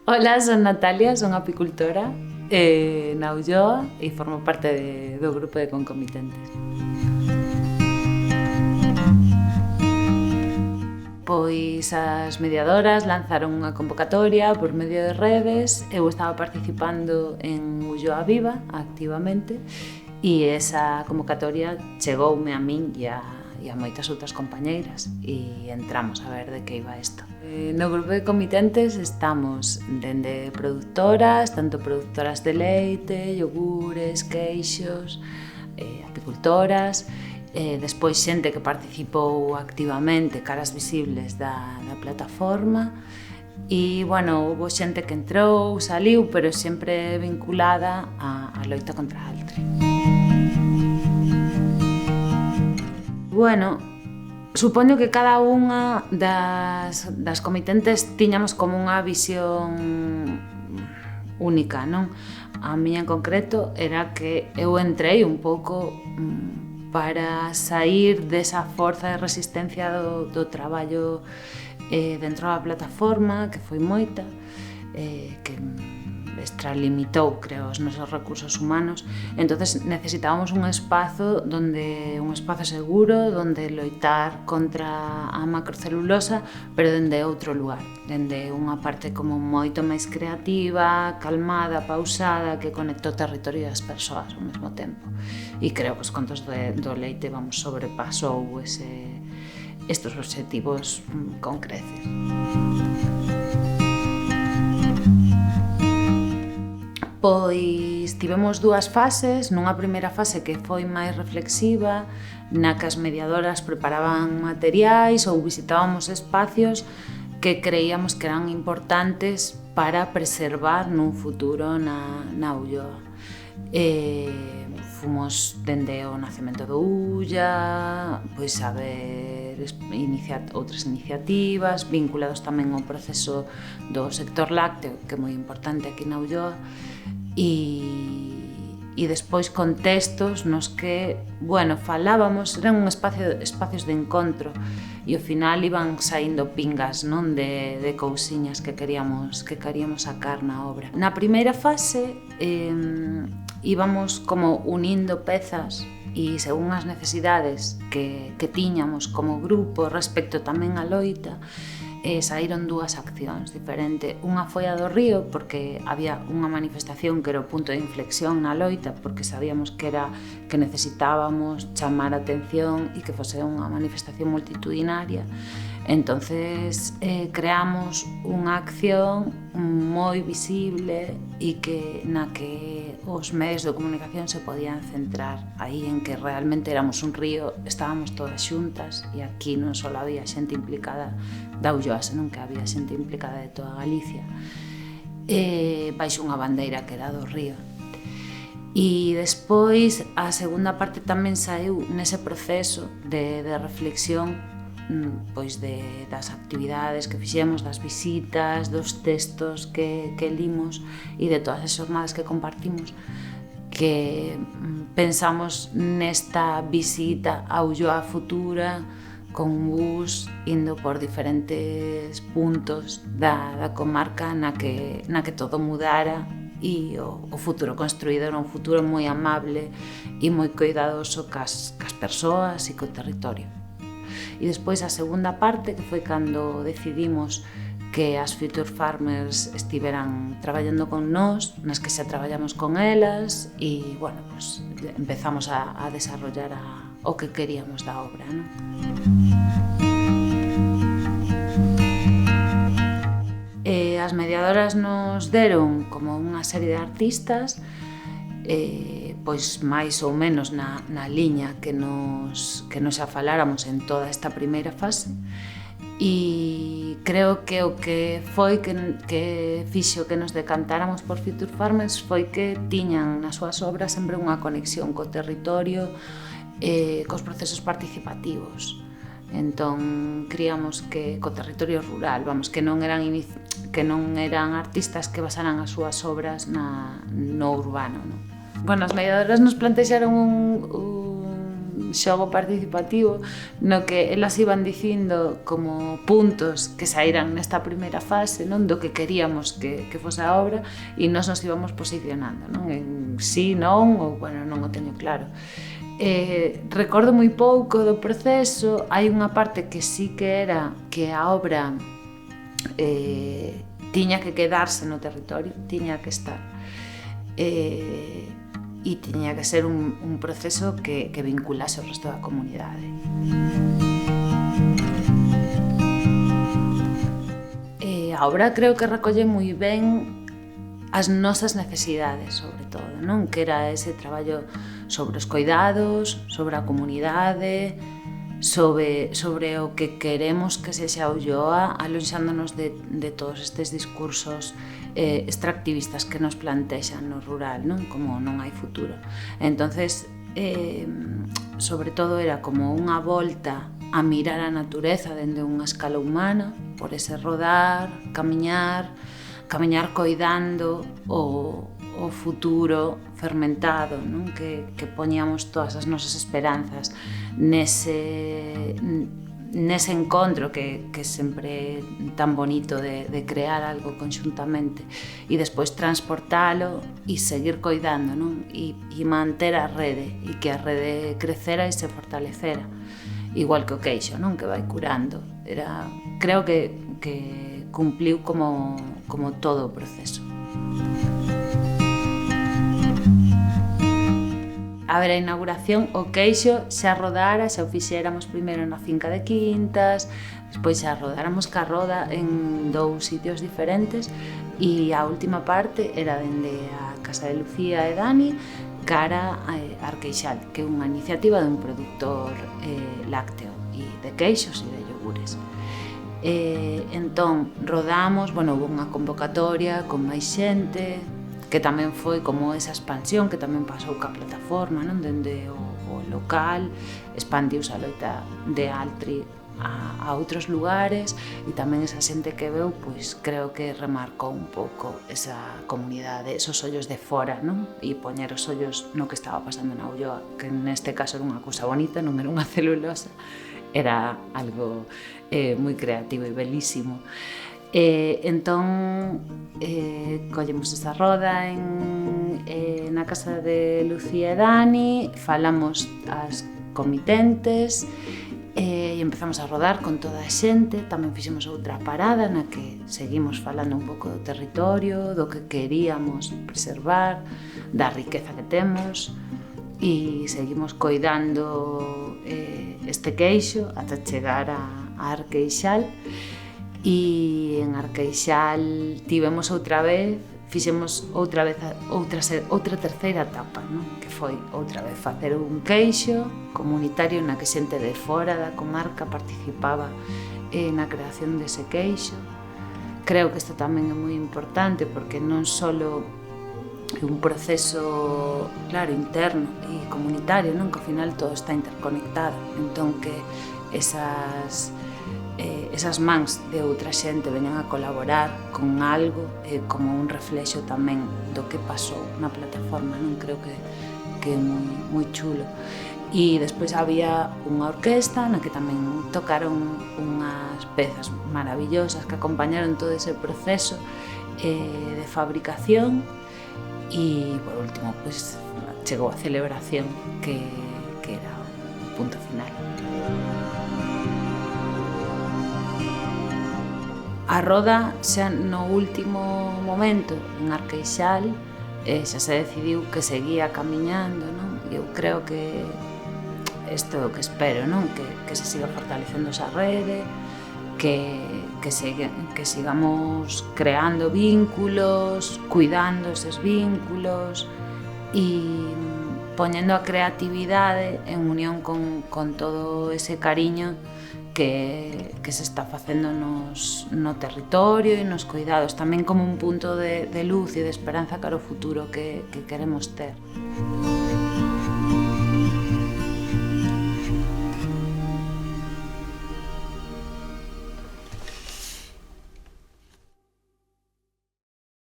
Ola, son Natalia, son apicultora na Ulloa e formo parte do grupo de concomitentes. Pois as mediadoras lanzaron unha convocatoria por medio de redes, eu estaba participando en Ulloa Viva activamente e esa convocatoria chegoume a min e a moitas outras compañeiras e entramos a ver de que iba isto. No grupo de comitentes estamos dende produtoras, tanto produtoras de leite, iogures, queixos, apicultoras, despois xente que participou activamente, caras visibles da plataforma e, bueno, houve xente que entrou, saliu, pero sempre vinculada á loita contra a altre. Bueno, supoño que cada unha das comitentes tiñamos como unha visión única, non? A miña en concreto era que eu entrei un pouco para sair desa forza de resistencia do traballo dentro da plataforma, que foi moita, que extralimitou, creo, os nosos recursos humanos. Entonces necesitábamos un espazo seguro, donde loitar contra a macrocelulosa, pero dende outro lugar, dende unha parte como moito máis creativa, calmada, pausada, que conecta o territorio das persoas ao mesmo tempo. E creo que os contos do leite sobrepasou estes obxectivos con creces. Pois tivemos dúas fases, nunha primeira fase que foi máis reflexiva, na que as mediadoras preparaban materiais ou visitábamos espacios que creíamos que eran importantes para preservar nun futuro na Ulloa. Fomos dende o nacemento do Ulla, pois a ver outras iniciativas vinculados tamén ao proceso do sector lácteo, que é moi importante aquí na Ulloa, e despois contextos nos que, bueno, falábamos, eran espacios de encontro e ao final iban saindo pingas, non, de cousiñas que queríamos sacar na obra. Na primeira fase íbamos como unindo pezas e según as necesidades que tiñamos como grupo respecto tamén á loita, saíron dúas accións diferentes. Unha foi a do río, porque había unha manifestación que era o punto de inflexión na loita, porque sabíamos que necesitábamos chamar a atención e que fose unha manifestación multitudinaria. Entonces creamos unha acción moi visible e na que os medios de comunicación se podían centrar aí en que realmente éramos un río, estábamos todas xuntas e aquí non só había xente implicada da Ulloa, senón que había xente implicada de toda Galicia, baixo unha bandeira que era do río. E despois a segunda parte tamén saiu nese proceso de reflexión, pois das actividades que fixemos, das visitas, dos textos que limos e de todas as xornadas que compartimos, que pensamos nesta visita a Ulloa futura con un bus indo por diferentes puntos da comarca na que todo mudara e o futuro construído era un futuro moi amable e moi cuidadoso cas persoas e co territorio. E despois a segunda parte, que foi cando decidimos que as Future Farmers estiveran traballando con nós, nas que xa traballamos con elas e, bueno, pues empezamos a desarrollar o que queríamos da obra, non? As mediadoras nos deron como unha serie de artistas, pois máis ou menos na liña que nos xa faláramos en toda esta primeira fase, e creo que o que foi que fixo que nos decantáramos por Future Farmers foi que tiñan nas súas obras sempre unha conexión co territorio, cos procesos participativos. Entón, criamos que co territorio rural, que non eran artistas que basaran as súas obras no urbano, non? Bueno, as mediadoras nos plantexaron xogo participativo no que elas iban dicindo como puntos que saíran nesta primeira fase, non, do que queríamos que fose a obra, e nós nos íbamos posicionando, non, en sí, non, ou bueno, non o teño claro. Recordo moi pouco do proceso. Hai unha parte que sí que era que a obra tiña que quedarse no territorio, tiña que estar, e tiña que ser un proceso que vinculase ao resto da comunidade. A obra creo que recolle moi ben as nosas necesidades, sobre todo, non? Que era ese traballo sobre os coidados, sobre a comunidade, sobre o que queremos que sexa Ulloa, alonxándonos de todos estes discursos extractivistas que nos plantexan no rural, non? Como non hai futuro. Entonces, sobre todo era como unha volta a mirar a natureza dende unha escala humana, por ese rodar, camiñar coidando o futuro fermentado, non? Que poñíamos todas as nosas esperanzas nese encontro que sempre é tan bonito de crear algo conxuntamente, e despois transportalo e seguir coidando, non? E manter a rede, e que a rede crecera e se fortalecera, igual que o queixo, non? Que vai curando. Creo que cumpliu como todo o proceso. A ver, a inauguración, o queixo xa rodara, xa o fixéramos primeiro na finca de Quintas, despois xa rodáramos ca roda en 2 sitios diferentes, e a última parte era dende a casa de Lucía e Dani cara a Arqueixal, que é unha iniciativa dun produtor lácteo e de queixos e de iogures. Entón rodamos, houve unha convocatoria con máis xente, que tamén foi como esa expansión que tamén pasou ca plataforma, non? Dende o local expandiuse a loita de Altri a outros lugares, e tamén esa xente que veu, pois creo que remarcou un pouco esa comunidade, esos ollos de fora, non? E poñer os ollos no que estaba pasando na Ulloa, que neste caso era unha cousa bonita, non era unha celulosa, era algo moi creativo e belísimo. Entón collemos esa roda na casa de Lucía e Dani, falamos as comitentes e empezamos a rodar con toda a xente. Tamén fixemos outra parada na que seguimos falando un pouco do territorio, do que queríamos preservar, da riqueza que temos, e seguimos coidando este queixo ata chegar a Arqueixal. E en Arqueixal tivemos fixemos outra terceira etapa, non? Que foi outra vez facer un queixo comunitario na que xente de fora da comarca participaba na creación dese queixo. Creo que isto tamén é moi importante, porque non só é un proceso, claro, interno e comunitario, non? Que ao final todo está interconectado, entón que esas mans de outra xente veñan a colaborar con algo como un reflexo tamén do que pasou na plataforma, non? Creo que é moi chulo. E despois había unha orquesta na que tamén tocaron unhas pezas maravillosas que acompañaron todo ese proceso de fabricación, e por último pois chegou a celebración que era o punto final. A roda xa no último momento en Arqueixal xa se decidiu que seguía camiñando, non? Eu creo que isto é o que espero, non? Que se siga fortalecendo esa rede, que sigamos creando vínculos, cuidando eses vínculos e poñendo a creatividade en unión con todo ese cariño que se está facendo no territorio e nos cuidados, tamén como un punto de luz e de esperanza cara ao futuro que queremos ter.